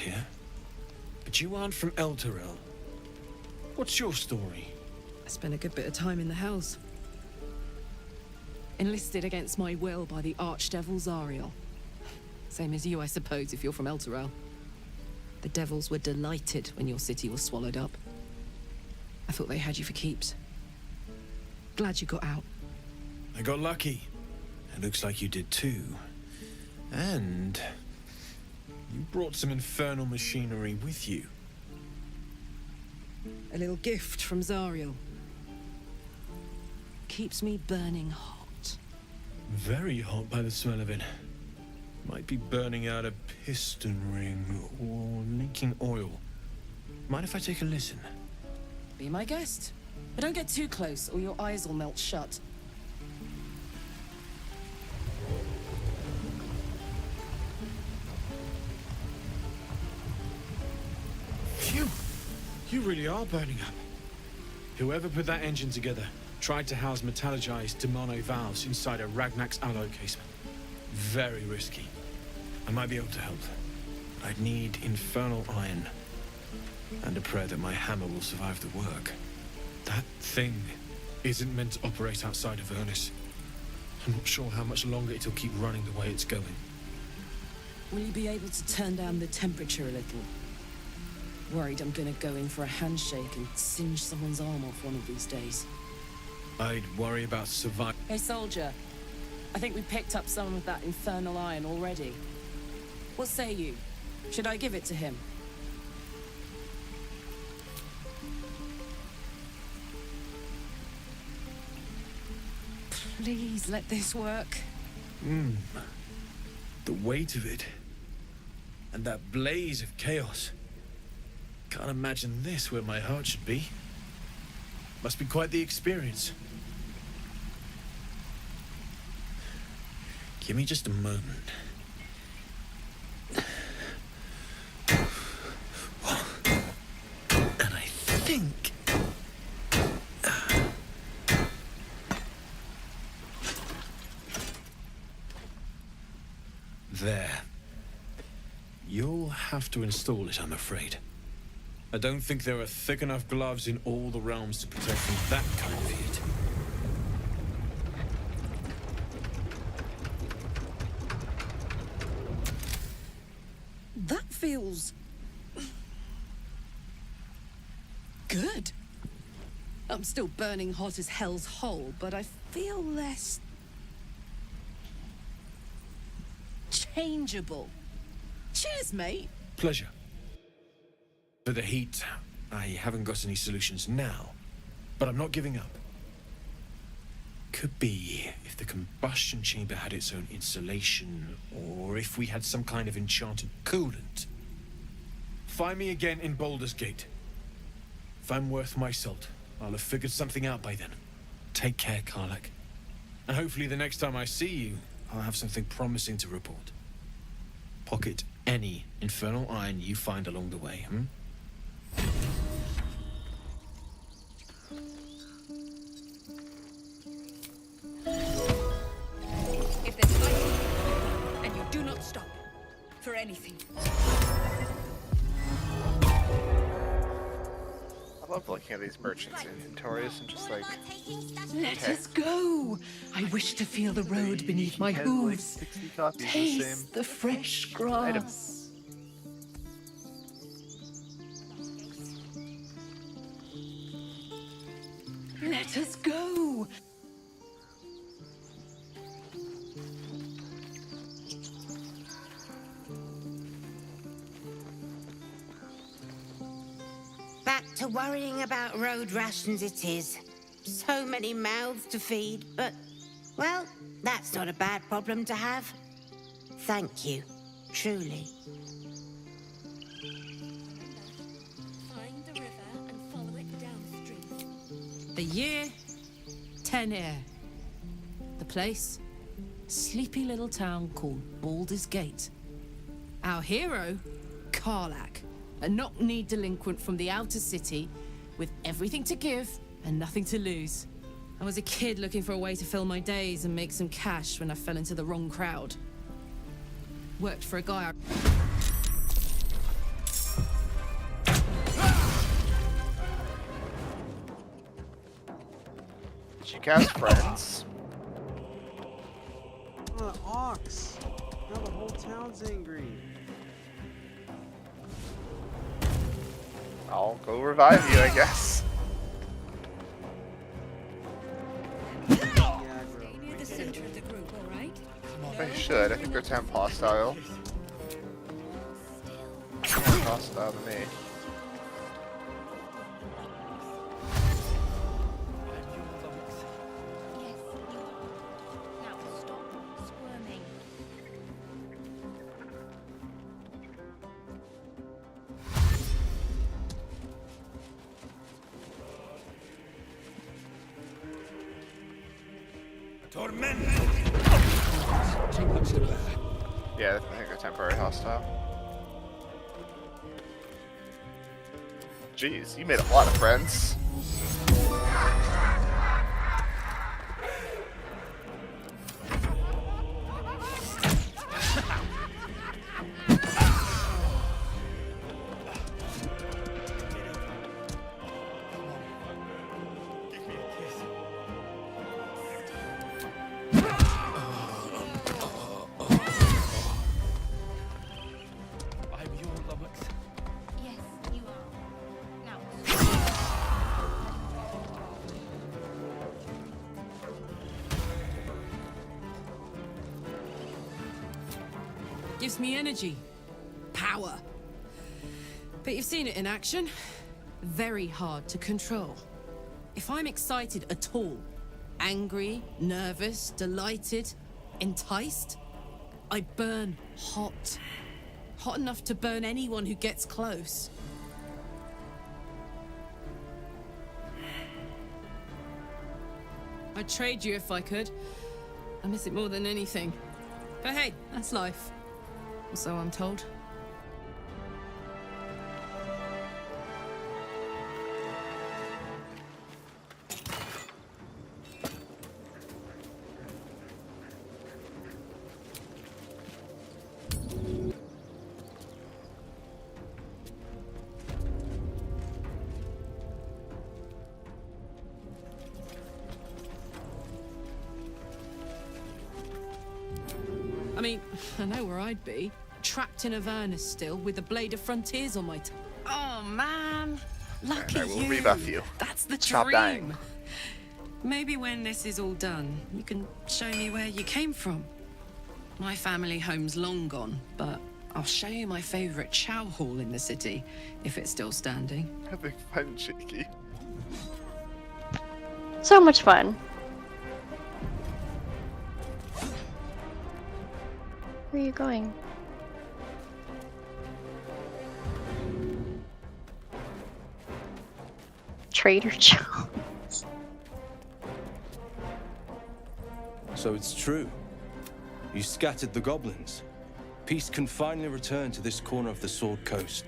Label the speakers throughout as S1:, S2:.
S1: here. But you aren't from Elturel. What's your story?
S2: I spent a good bit of time in the Hells. Enlisted against my will by the Archdevil Zariel. Same as you, I suppose, if you're from Elturel. The Devils were delighted when your city was swallowed up. I thought they had you for keeps. Glad you got out.
S1: I got lucky. It looks like you did too. And you brought some infernal machinery with you.
S2: A little gift from Zariel. Keeps me burning hot.
S1: Very hot by the smell of it. Might be burning out a piston ring or leaking oil. Mind if I take a listen?
S2: Be my guest. But don't get too close or your eyes will melt shut.
S1: Phew! You really are burning up. Whoever put that engine together tried to house metallogized Demano valves inside a Ragnak's alloy casement. Very risky. I might be able to help. I'd need infernal iron. And a prayer that my hammer will survive the work. That thing isn't meant to operate outside of Ernest. I'm not sure how much longer it'll keep running the way it's going.
S2: Will you be able to turn down the temperature a little? Worried I'm gonna go in for a handshake and singe someone's arm off one of these days.
S1: I'd worry about survival.
S2: Hey, soldier. I think we picked up some of that infernal iron already. What say you? Should I give it to him? Please let this work.
S1: The weight of it. And that blaze of chaos. Can't imagine this where my heart should be. Must be quite the experience. Give me just a moment. And I think... There. You'll have to install it, I'm afraid. I don't think there are thick enough gloves in all the realms to protect from that kind of heat.
S2: That feels... good. I'm still burning hot as hell's hole, but I feel less... changeable. Cheers, mate.
S1: Pleasure. For the heat, I haven't got any solutions now, but I'm not giving up. Could be if the combustion chamber had its own insulation, or if we had some kind of enchanted coolant. Find me again in Baldur's Gate. If I'm worth my salt, I'll have figured something out by then. Take care, Karlach. And hopefully the next time I see you, I'll have something promising to report. Pocket any infernal iron you find along the way,
S3: If there's fighting, and you do not stop for anything.
S4: I love looking at these merchants' inventories and just like,
S3: Let us go. I wish to feel the road beneath my
S4: has, like,
S3: hooves.
S4: 60 copies of the
S3: Taste
S4: same
S3: the fresh
S4: item.
S3: grass. Let us go.
S5: Back to worrying about road rations it is. So many mouths to feed, but, well, that's not a bad problem to have. Thank you, truly.
S6: Find the river and follow it downstream.
S2: The year, 10 Air. The place, sleepy little town called Baldur's Gate. Our hero, Karlach, a knock-kneed delinquent from the outer city with everything to give and nothing to lose. I was a kid looking for a way to fill my days and make some cash when I fell into the wrong crowd. Worked for a guy
S4: has friends.
S7: Oh, the ox. Now the whole town's angry.
S4: I'll go revive you, I guess.
S7: Yeah,
S3: Stay near the center of the group, all right?
S4: I should. I think they're temp hostile. More hostile than me.
S6: Yes, you are. Now stop squirming.
S4: Yeah, I think they're temporary hostile. Jeez, you made a lot of friends.
S6: Yes, you are. Now
S2: Gives me energy. Power. But you've seen it in action. Very hard to control. If I'm excited at all, angry, nervous, delighted, enticed, I burn hot. Hot enough to burn anyone who gets close. I'd trade you if I could. I miss it more than anything. But hey, that's life. Or so I'm told. I mean, I know where I'd be. Trapped in Avernus still, with the Blade of Frontiers on my Oh, man. Lucky
S4: I will
S2: you.
S4: rebuff you.
S2: That's the
S4: Stop
S2: dream.
S4: dying.
S2: Maybe when this is all done, you can show me where you came from. My family home's long gone, but I'll show you my favorite chow hall in the city, if it's still standing.
S4: Having fun, cheeky.
S8: So much fun. Where are you going? Trader Joe's.
S9: So it's true. You scattered the goblins. Peace can finally return to this corner of the Sword Coast.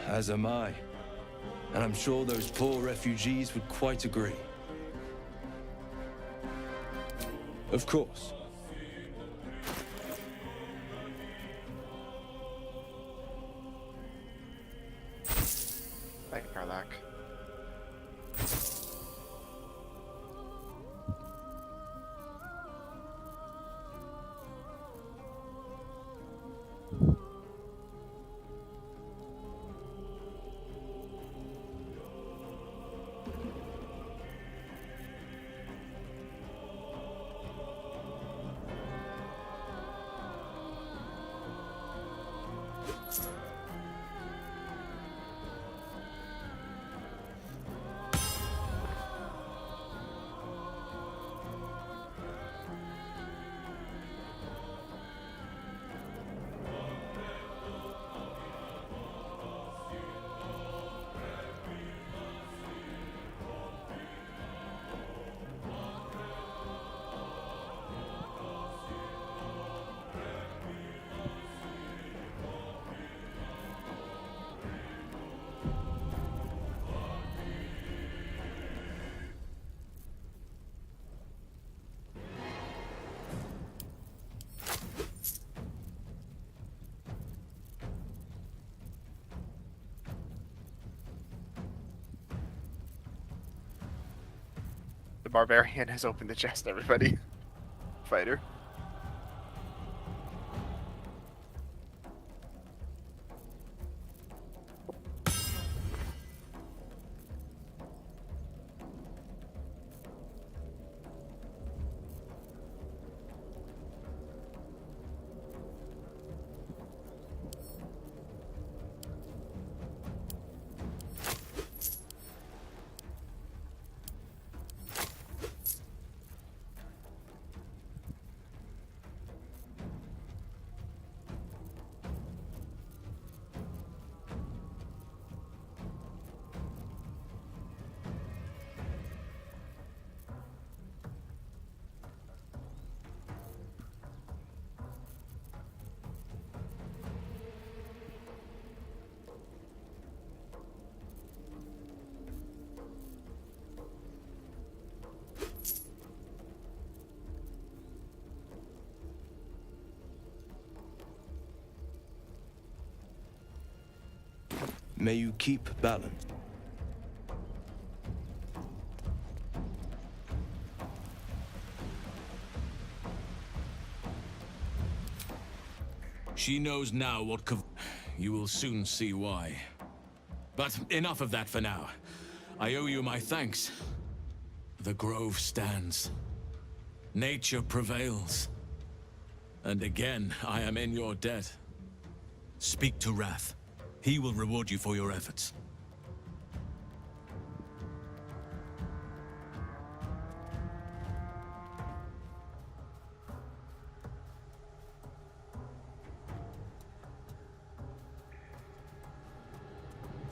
S9: As am I. And I'm sure those poor refugees would quite agree. Of course.
S4: Thank you, Karlak. barbarian has opened the chest, everybody. Fighter.
S9: May you keep balance.
S10: She knows now what you will soon see why. But enough of that for now. I owe you my thanks. The grove stands. Nature prevails. And again, I am in your debt. Speak to Wrath. He will reward you for your efforts.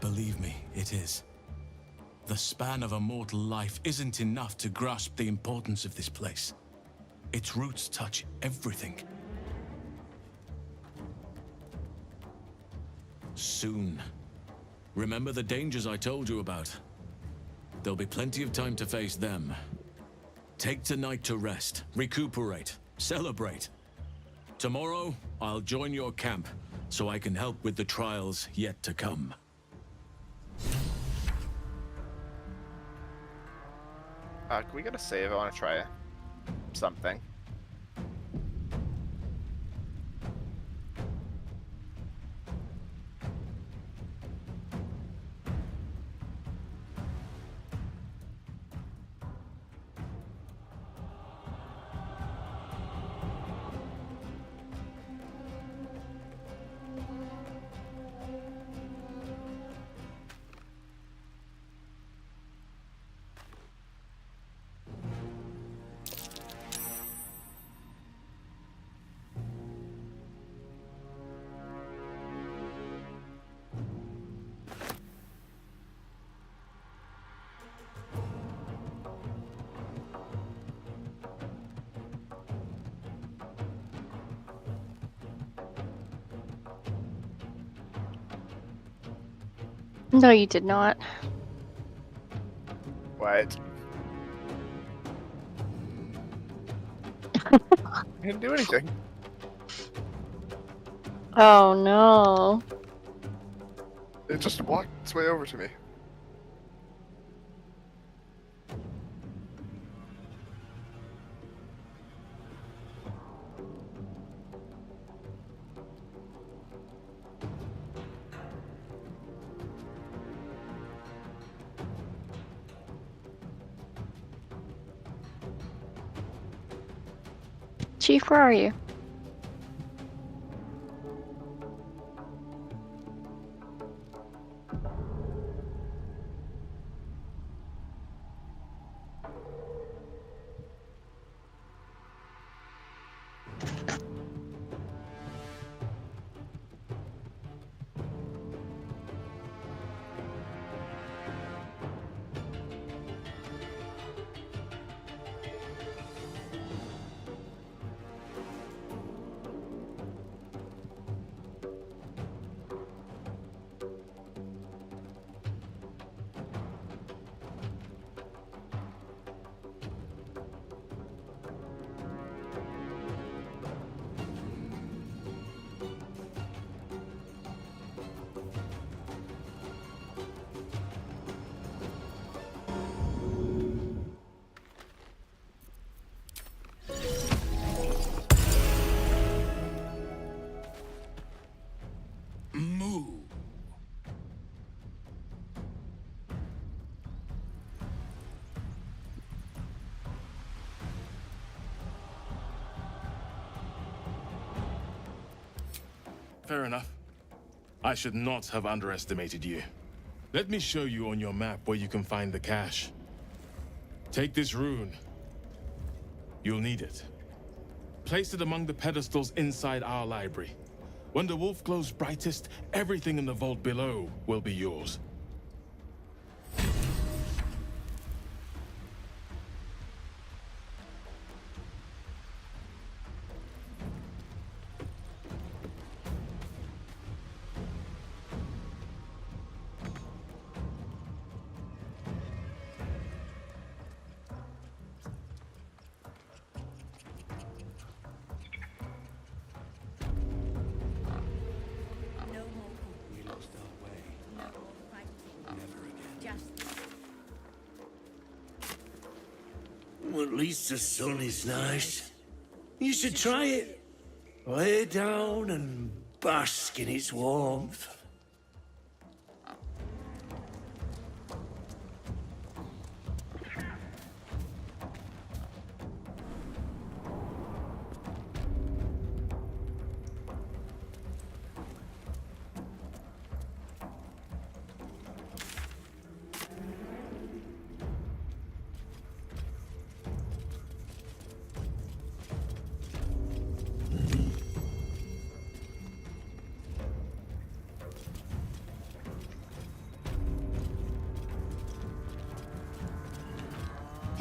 S10: Believe me, it is. The span of a mortal life isn't enough to grasp the importance of this place. Its roots touch everything. Soon. Remember the dangers I told you about. There'll be plenty of time to face them. Take tonight to rest, recuperate, celebrate. Tomorrow, I'll join your camp, so I can help with the trials yet to come.
S4: Can we get a save? I want to try something.
S8: No, you did not.
S4: What? I didn't do anything.
S8: Oh no.
S4: It just walked its way over to me.
S8: Chief, where are you?
S11: fair enough. I should not have underestimated you. Let me show you on your map where you can find the cache. Take this rune. You'll need it. Place it among the pedestals inside our library. When the wolf glows brightest, everything in the vault below will be yours.
S12: Well, at least the sun is nice. You should try it. Lay down and bask in its warmth.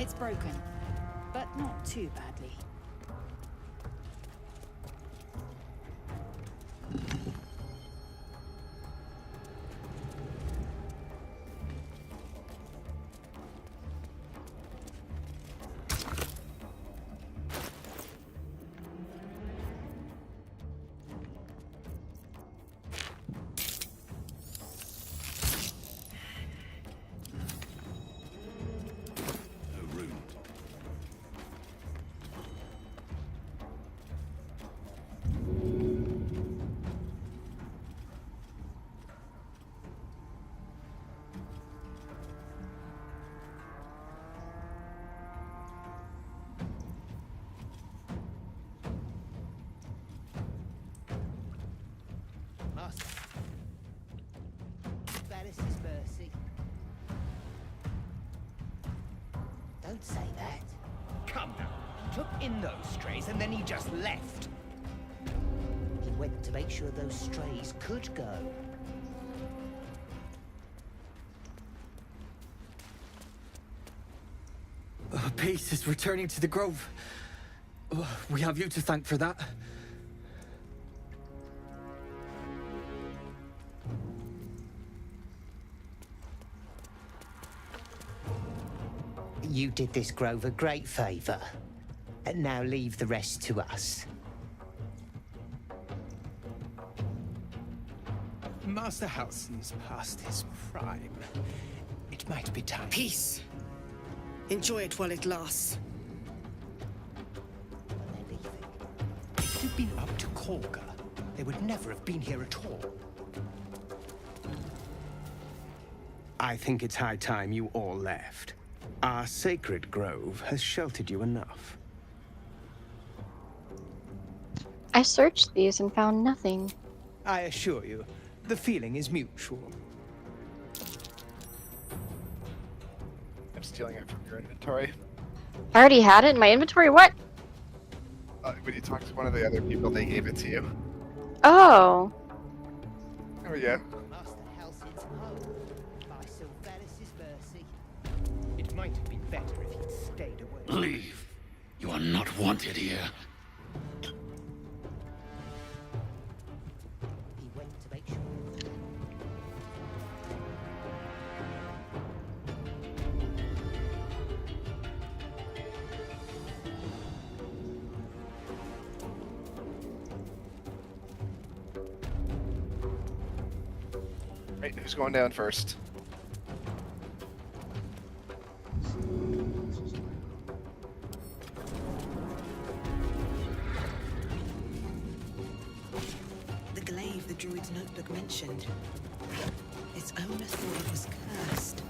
S6: It's broken, but not too badly.
S13: Don't say that. Come now. He took in those strays and then he just left. He went to make sure those strays could go.
S14: Peace is returning to the Grove. We have you to thank for that.
S13: You did this grove a great favor. And now leave the rest to us.
S15: Master Halsin's past his prime. It might be time.
S16: Peace. Enjoy it while it lasts.
S15: If it had been up to Korga, they would never have been here at all.
S7: I think it's high time you all left. Our sacred grove has sheltered you enough.
S8: I searched these and found nothing.
S15: I assure you, the feeling is mutual.
S4: I'm stealing it from your inventory.
S8: I already had it in my inventory? What?
S4: When you talk to one of the other people, they gave it to you.
S8: Oh.
S4: There we go.
S13: Master Halsin's home. By Sylvanas' mercy. It might have been better if he'd stayed away.
S12: Leave. You are not wanted here.
S13: He went to make sure.
S4: Right, who's going down first?
S16: The glaive the druid's notebook mentioned. Its owner thought it was cursed.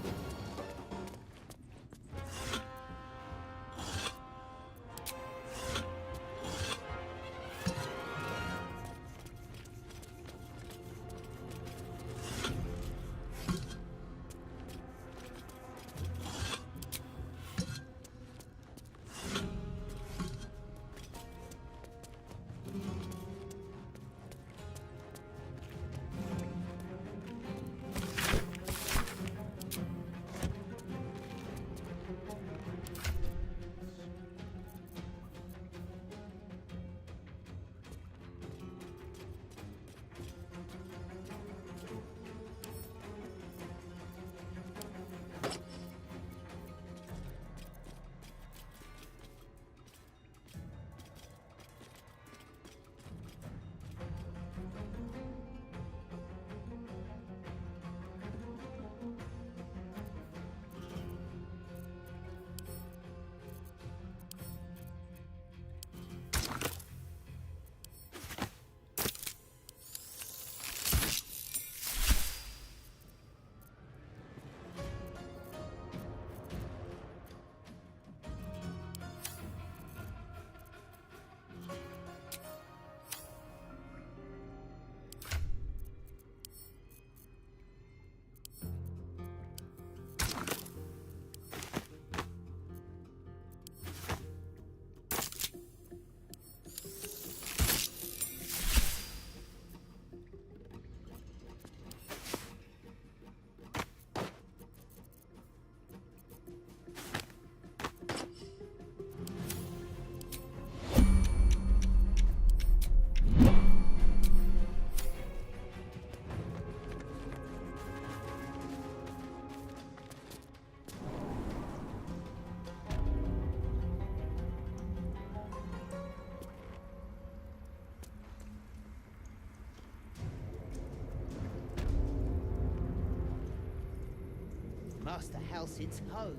S13: Master Halsid's home.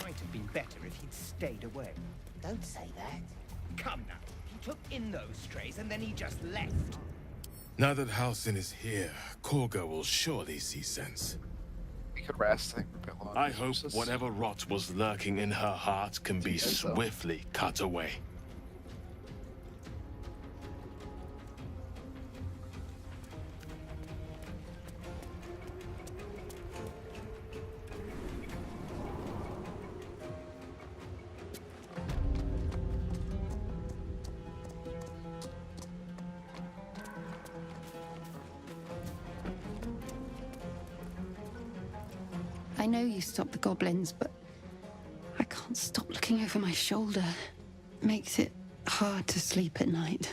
S13: Might have been better if he'd stayed away. Don't say that. Come now. He took in those strays and then he just left.
S11: Now that Halsin is here, Korga will surely see sense.
S4: We could rest, I think, for a bit longer.
S11: I hope whatever rot was lurking in her heart can be swiftly cut away.
S17: I know you stopped the goblins, but I can't stop looking over my shoulder. Makes it hard to sleep at night.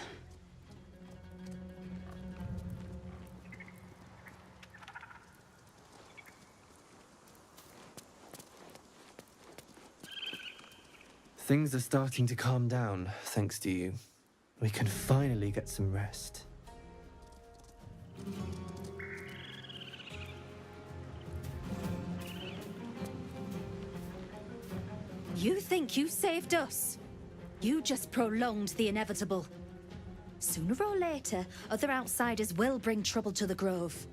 S14: Things are starting to calm down, thanks to you. We can finally get some rest.
S6: You think you saved us? You just prolonged the inevitable. Sooner or later, other outsiders will bring trouble to the Grove.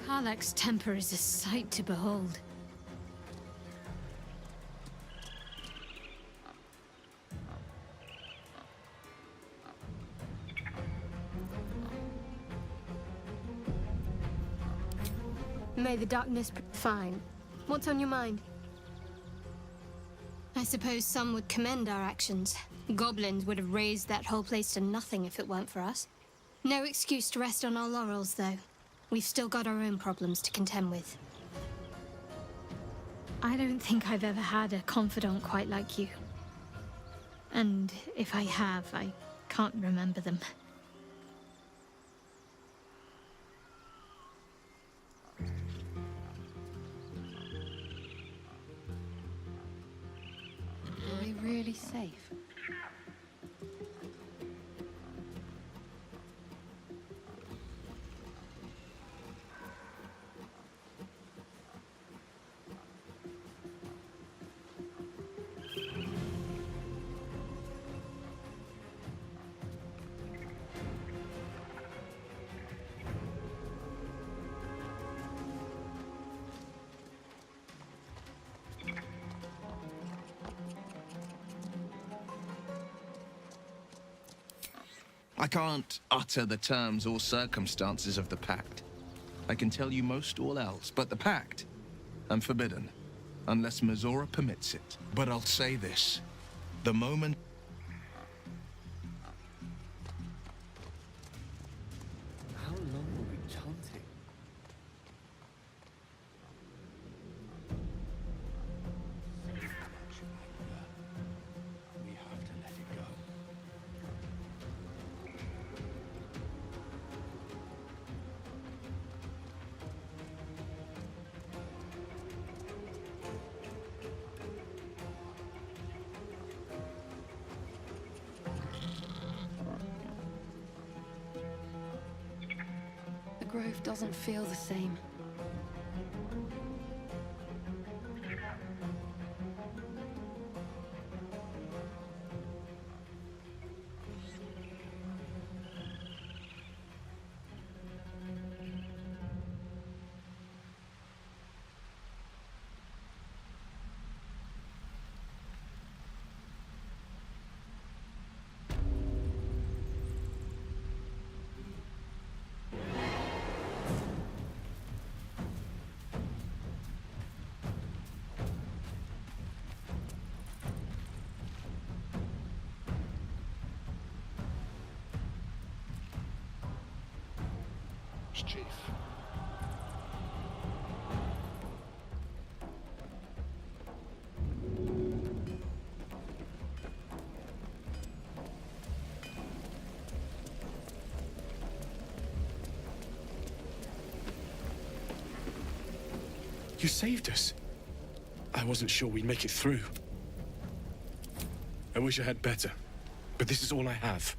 S18: Karlach's temper is a sight to behold.
S19: May the darkness... Fine. What's on your mind?
S18: I suppose some would commend our actions. Goblins would have razed that whole place to nothing if it weren't for us. No excuse to rest on our laurels, though. We've still got our own problems to contend with. I don't think I've ever had a confidant quite like you. And if I have, I can't remember them.
S17: Are we really safe?
S20: I can't utter the terms or circumstances of the pact. I can tell you most all else, but the pact, I'm forbidden, unless Mizora permits it. But I'll say this, the moment...
S14: How long were we chanting? We have to let it go.
S17: The grove doesn't feel the same.
S4: Chief.
S1: You saved us. I wasn't sure we'd make it through. I wish I had better, but this is all I have.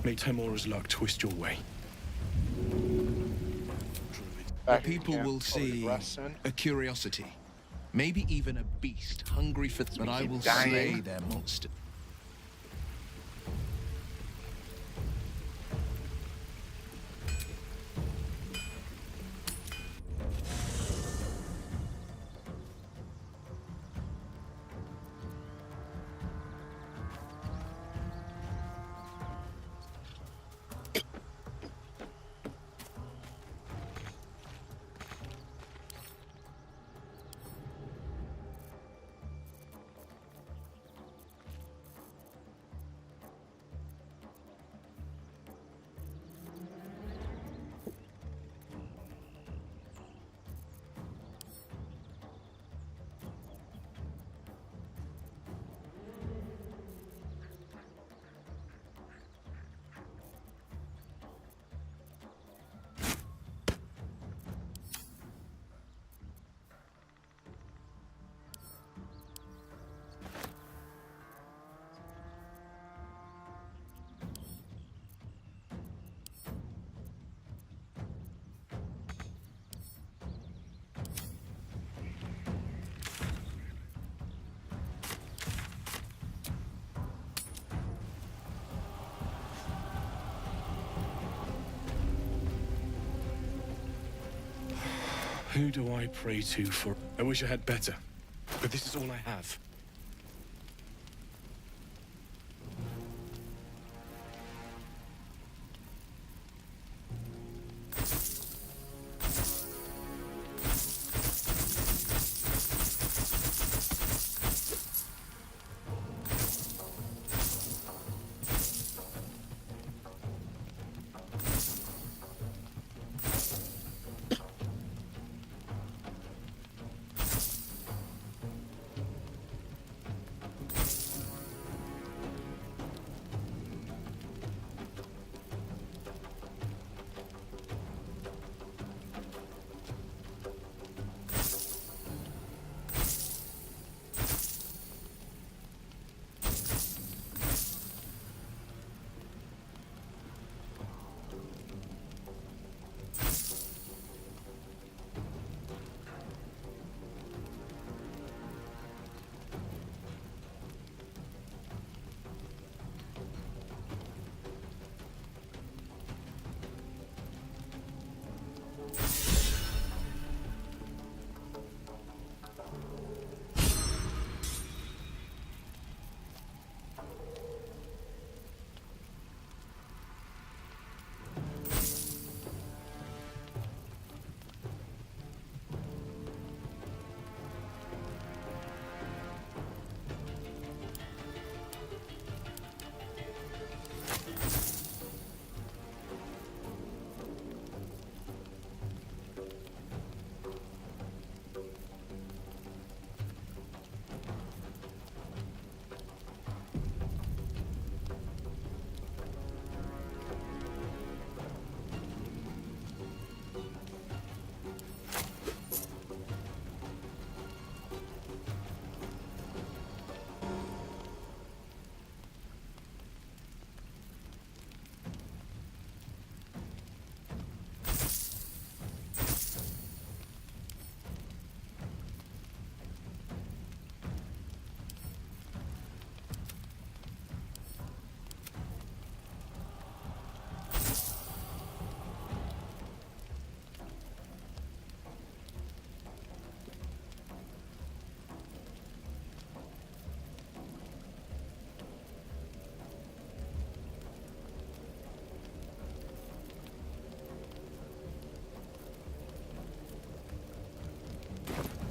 S1: May Timora's luck twist your way.
S20: The people will see a curiosity. Maybe even a beast hungry for... But I will slay their monster.
S1: Who do I pray to for... I wish I had better, but this is all I have.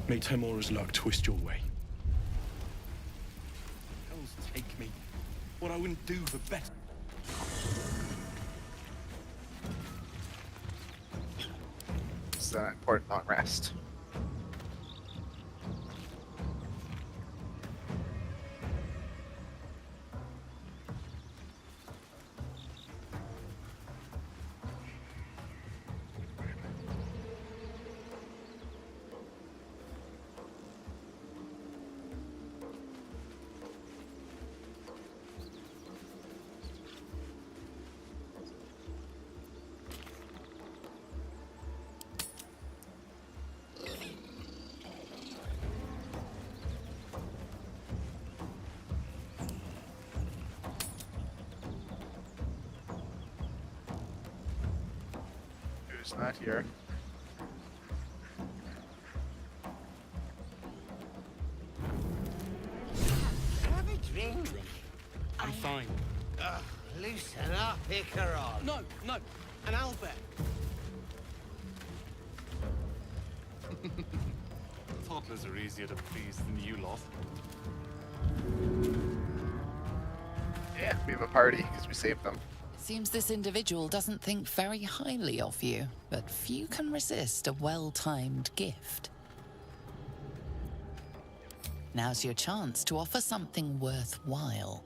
S1: May Timora's luck twist your way. Hells take me. What I wouldn't do for better.
S4: It's an important long rest. It's not here.
S12: Have a drink.
S15: I'm fine.
S12: Loosen up, Icaron.
S15: No, an owlbear.
S11: Toddlers are easier to please than you lot.
S4: Yeah, we have a party because we saved them.
S21: Seems this individual doesn't think very highly of you, but few can resist a well-timed gift. Now's your chance to offer something worthwhile.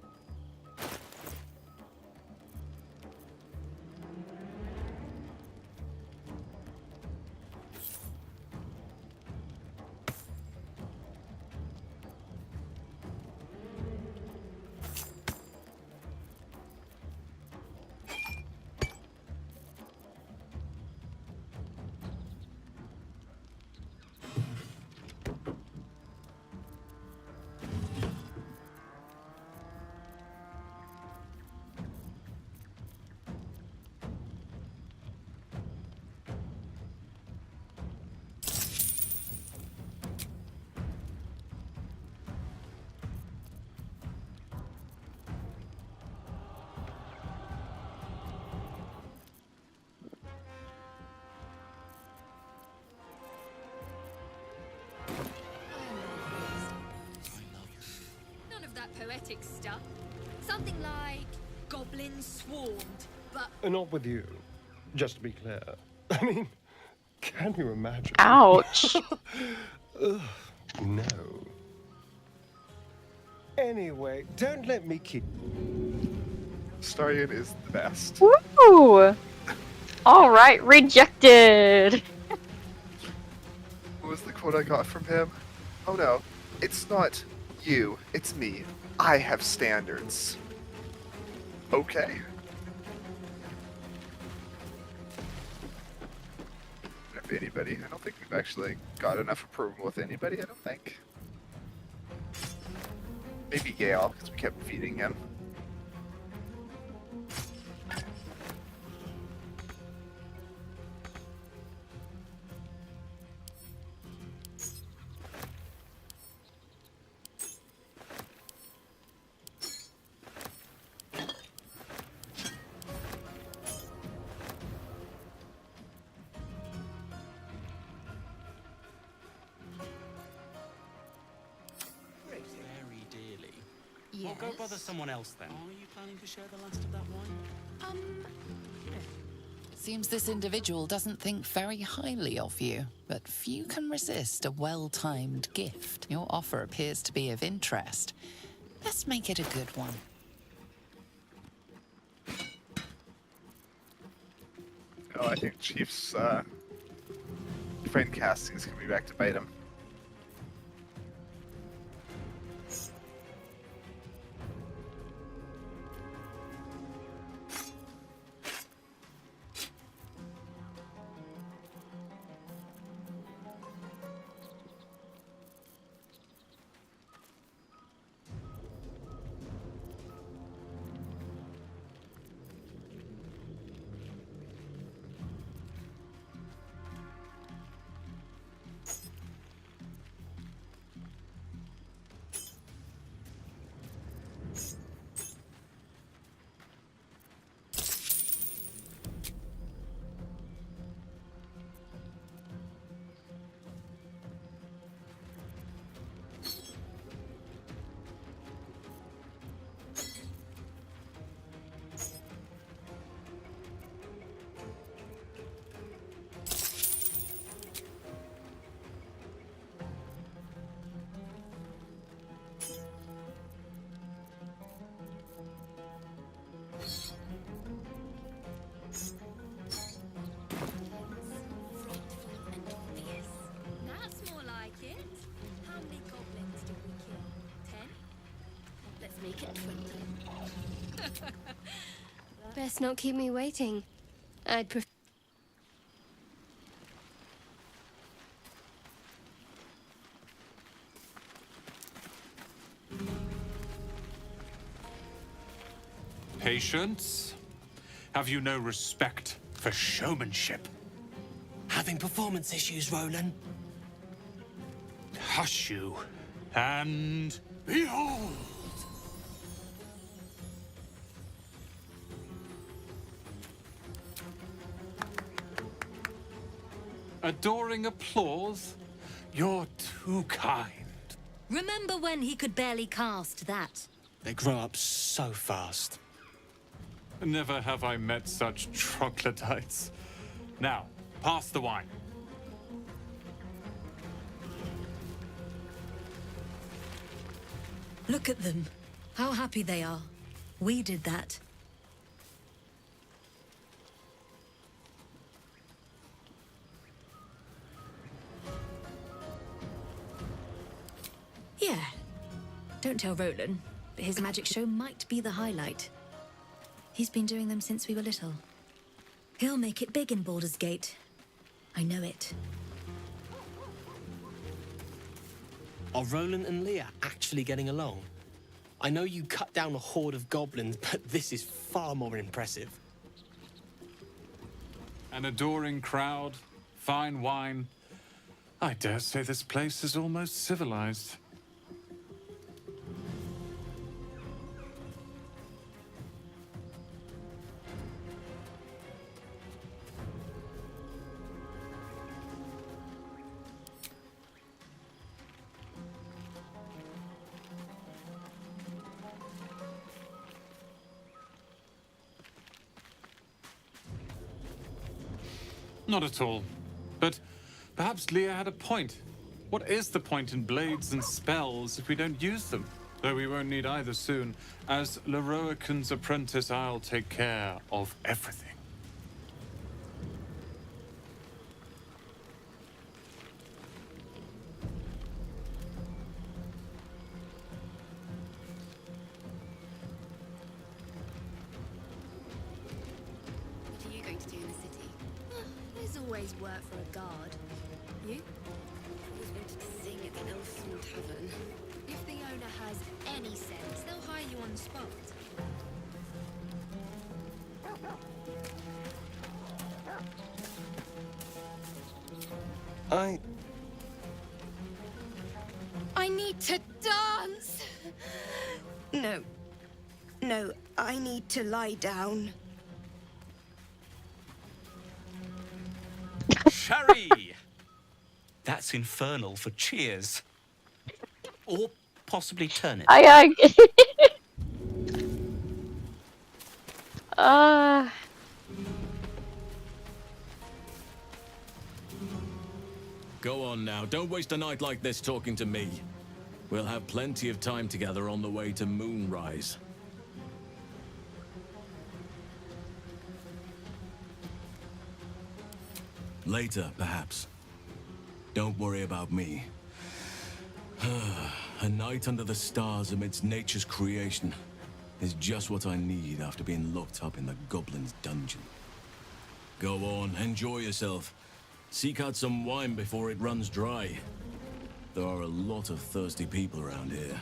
S3: None of that poetic stuff. Something like goblins swarmed, but
S22: Not with you, just to be clear. I mean, can you imagine?
S8: Ouch.
S22: Ugh, no. Anyway, don't let me keep.
S4: Starion is the best.
S8: Woo! All right, rejected.
S4: What was the quote I got from him? Oh no, it's not you, it's me. I have standards. Okay. If anybody, I don't think we've actually got enough approval with anybody, I don't think. Maybe Gale, because we kept feeding him.
S15: Very dearly. Well, go bother someone else then. Are you planning to share the last of that wine?
S21: Seems this individual doesn't think very highly of you, but few can resist a well-timed gift. Your offer appears to be of interest. Let's make it a good one.
S4: Oh, I think Chief's friend casting is going to be back to bite him.
S3: that's more like it. How many goblins did we kill? 10? Let's make it 20.
S19: Best not keep me waiting. I'd prefer.
S23: Patience? Have you no respect for showmanship?
S2: having performance issues, Roland.
S10: Hush you, and behold! Adoring applause? You're too kind.
S6: Remember when he could barely cast that?
S2: They grow up so fast.
S10: Never have I met such troglodytes. Now, pass the wine.
S6: Look at them. How happy they are. We did that. Yeah. Don't tell Roland, but his magic show might be the highlight. He's been doing them since we were little. He'll make it big in Baldur's Gate. I know it.
S2: Are Roland and Leah actually getting along? I know you cut down a horde of goblins, but this is far more impressive.
S10: An adoring crowd, fine wine. I dare say this place is almost civilized. Not at all. But perhaps Leah had a point. What is the point in blades and spells if we don't use them? Though we won't need either soon. As Leroican's apprentice, I'll take care of everything.
S3: What are you going to do in the city? There's always work for a guard. You? I always wanted to sing at the Elfin Tavern. If the owner has any sense, they'll hire you on the spot.
S16: I need to dance! No. No, I need to lie down.
S15: Sherry! That's infernal for cheers. Or possibly turnip.
S8: I
S10: Go on now. Don't waste a night like this talking to me. We'll have plenty of time together on the way to Moonrise. Later, perhaps. Don't worry about me. A night under the stars amidst nature's creation is just what I need after being locked up in the Goblin's dungeon. Go on, enjoy yourself. Seek out some wine before it runs dry. There are a lot of thirsty people around here.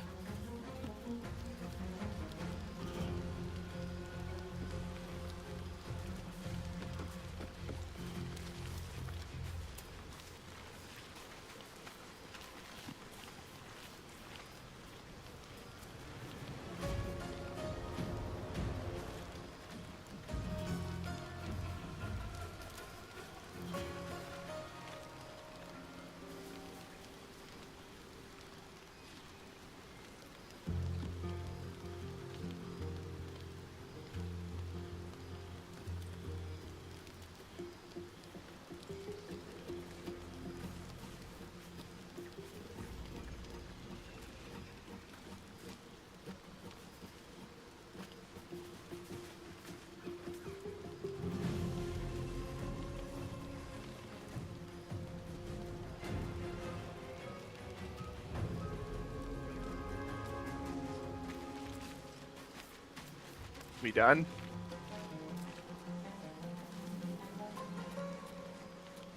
S4: We done?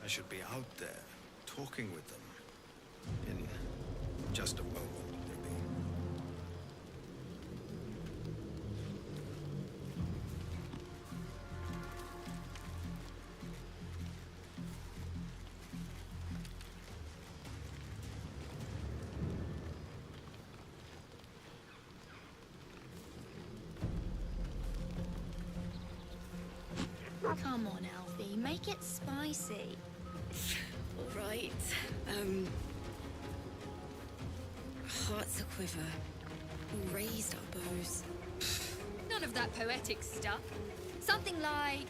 S5: I should be out there, talking with them. In just a moment, maybe.
S3: Come on, Alfie, make it spicy.
S7: All right. Hearts a quiver. We'll raise our bows.
S3: None of that poetic stuff. Something like...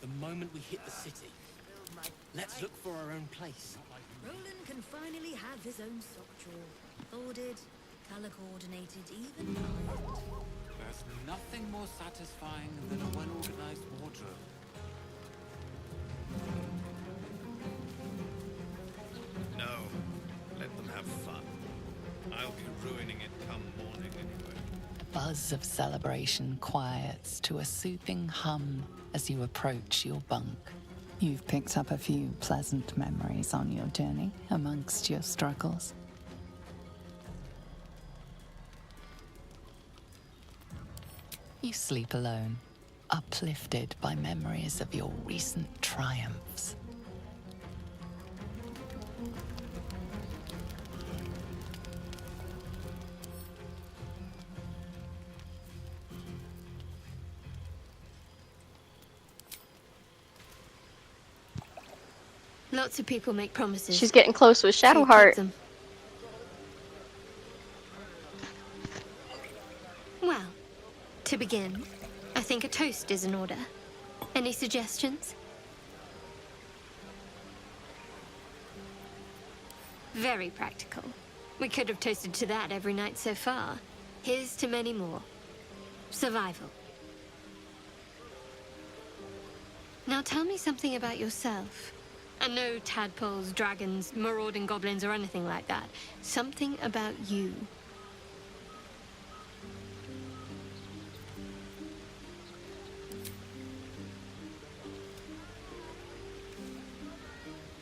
S2: The moment we hit the city, let's look for our own place.
S6: Roland can finally have his own sock drawer. Ordered, color coordinated, even lined.
S15: There's nothing more satisfying than a well-organized wardrobe.
S5: No, let them have fun. I'll be ruining it come morning anyway.
S21: A buzz of celebration quiets to a soothing hum as you approach your bunk. You've picked up a few pleasant memories on your journey amongst your struggles. You sleep alone, uplifted by memories of your recent triumphs.
S19: Lots of people make promises.
S8: She's getting close with
S19: Few keep
S8: Shadowheart.
S19: them. Well, to begin, I think a toast is in order. Any suggestions? Very practical. We could have toasted to that every night so far. Here's to many more. Survival. Now tell me something about yourself. And no tadpoles, dragons, marauding goblins, or anything like that. Something about you.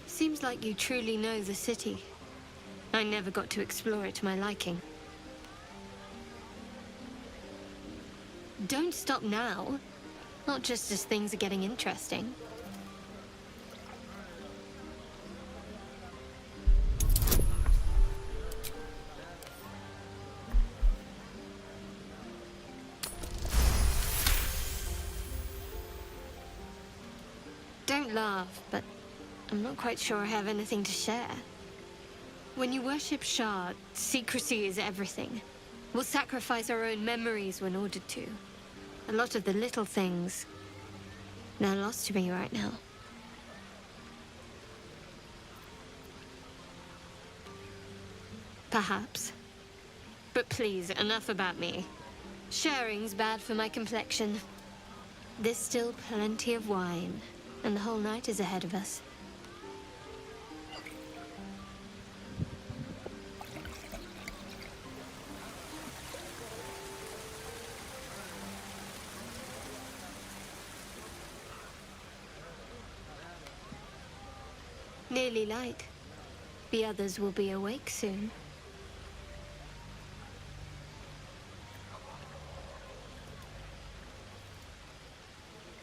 S19: Seems like you truly know the city. I never got to explore it to my liking. Don't stop now. Not just as things are getting interesting. Don't laugh, but I'm not quite sure I have anything to share. When you worship Shard, secrecy is everything. We'll sacrifice our own memories when ordered to. A lot of the little things, they're lost to me right now. Perhaps. But please, enough about me. Sharing's bad for my complexion. There's still plenty of wine, and the whole night is ahead of us. Nearly light. The others will be awake soon.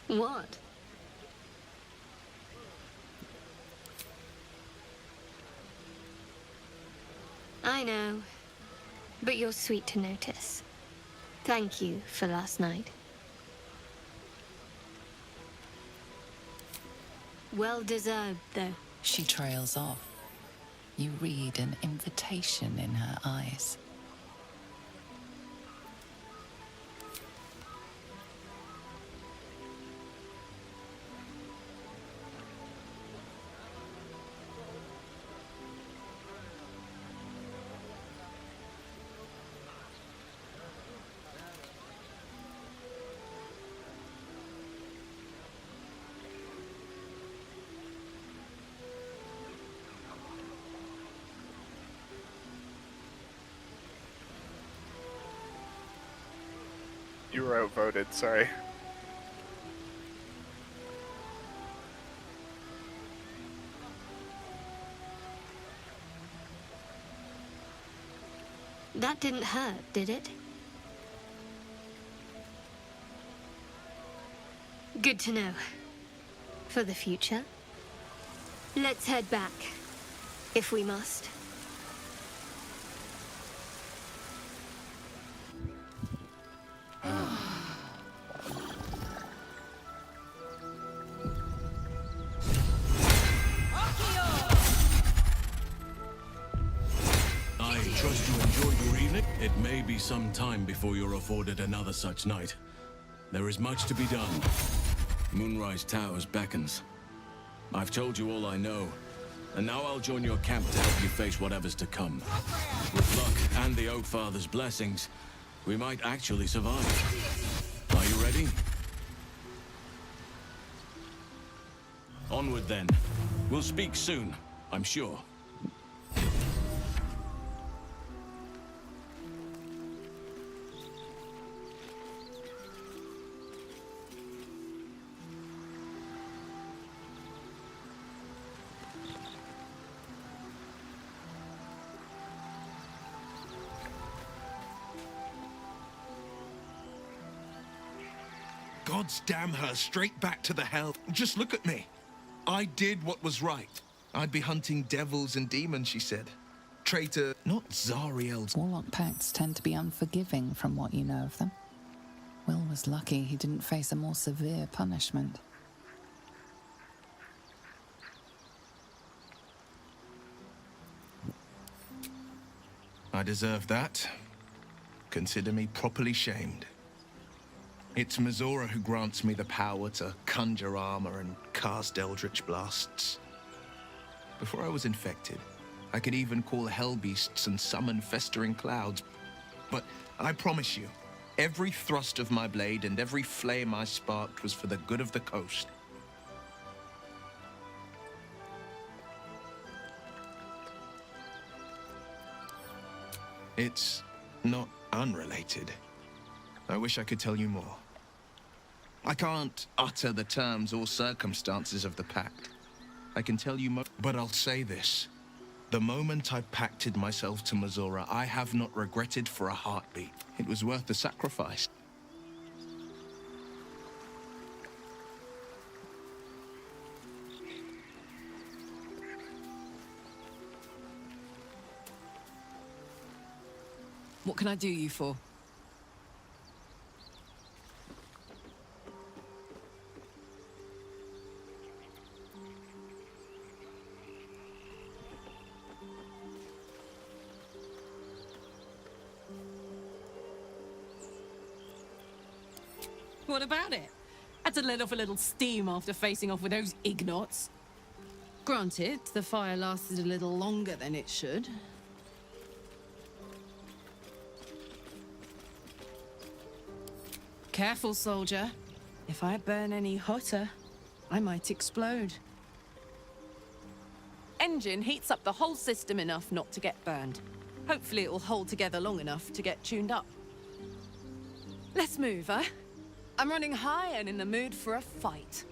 S19: What? I know, but you're sweet to notice. Thank you for last night. Well deserved, though.
S21: She trails off. You read an invitation in her eyes.
S4: You were outvoted, sorry.
S19: That didn't hurt, did it? Good to know. For the future. Let's head back, if we must.
S10: I trust you enjoyed your evening. It may be some time before you're afforded another such night. There is much to be done. Moonrise Towers beckons. I've told you all I know, and now I'll join your camp to help you face whatever's to come. With luck and the Oak Father's blessings, we might actually survive. Are you ready? Onward then. We'll speak soon, I'm sure.
S20: Gods damn her, straight back to the hell. Just look at me. I did what was right. I'd be hunting devils and demons, she said. Traitor, not Zariel's.
S21: Warlock pacts tend to be unforgiving from what you know of them. Will was lucky he didn't face a more severe punishment.
S20: I deserve that. Consider me properly shamed. It's Mizora who grants me the power to conjure armor and cast eldritch blasts. Before I was infected, I could even call hell beasts and summon festering clouds. But I promise you, every thrust of my blade and every flame I sparked was for the good of the coast. It's not unrelated. I wish I could tell you more. I can't utter the terms or circumstances of the pact. I can tell you but I'll say this. The moment I pacted myself to Mizora, I have not regretted for a heartbeat. It was worth the sacrifice.
S9: What can I do you for? What about it? Had to let off a little steam after facing off with those ignots. Granted, the fire lasted a little longer than it should. Careful, soldier. If I burn any hotter, I might explode. Engine heats up the whole system enough not to get burned. Hopefully it will hold together long enough to get tuned up. Let's move, huh? I'm running high and in the mood for a fight.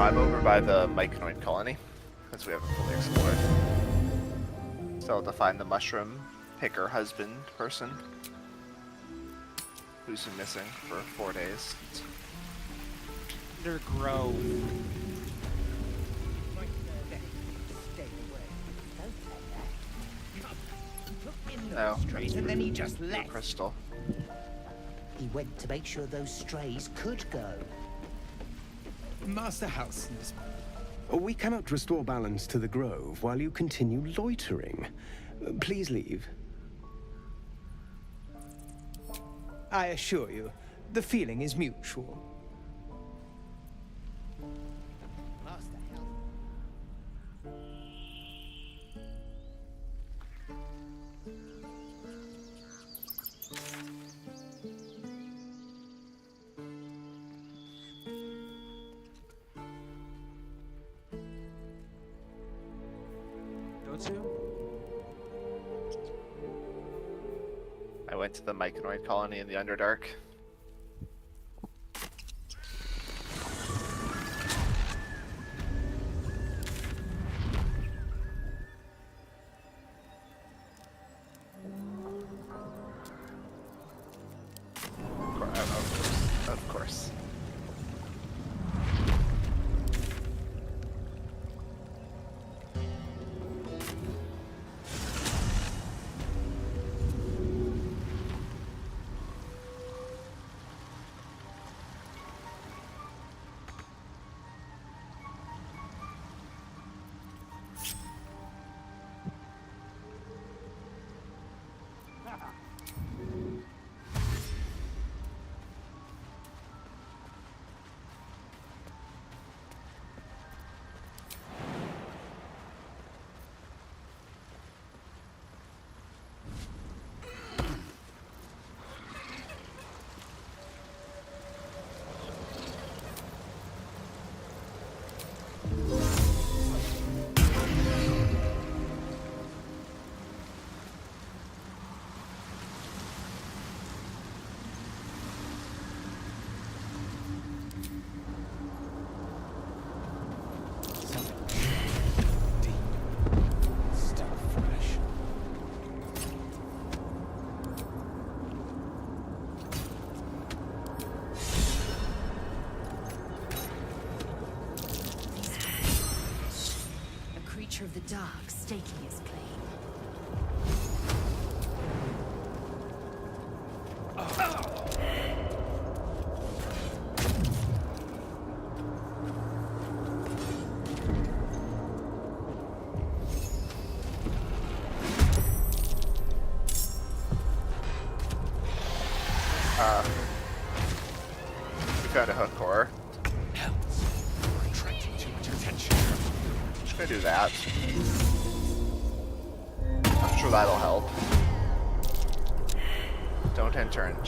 S4: I'm over by the Myconoid colony, because we haven't fully explored. Still have to find the mushroom picker husband person who's been missing for 4 days.
S15: Undergrove.
S4: No,
S13: And then he just
S4: no
S13: left.
S4: crystal.
S13: He went to make sure those strays could go.
S18: Master Halsons, we cannot restore balance to the grove while you continue loitering. Please leave. I assure you, the feeling is mutual.
S4: I went to the Myconoid colony in the Underdark. Of course.
S3: Of the dark staking his claim.
S4: We got a hook core.
S1: Attracting too much attention.
S4: Just gonna do that. I'm sure that'll help. Don't enter in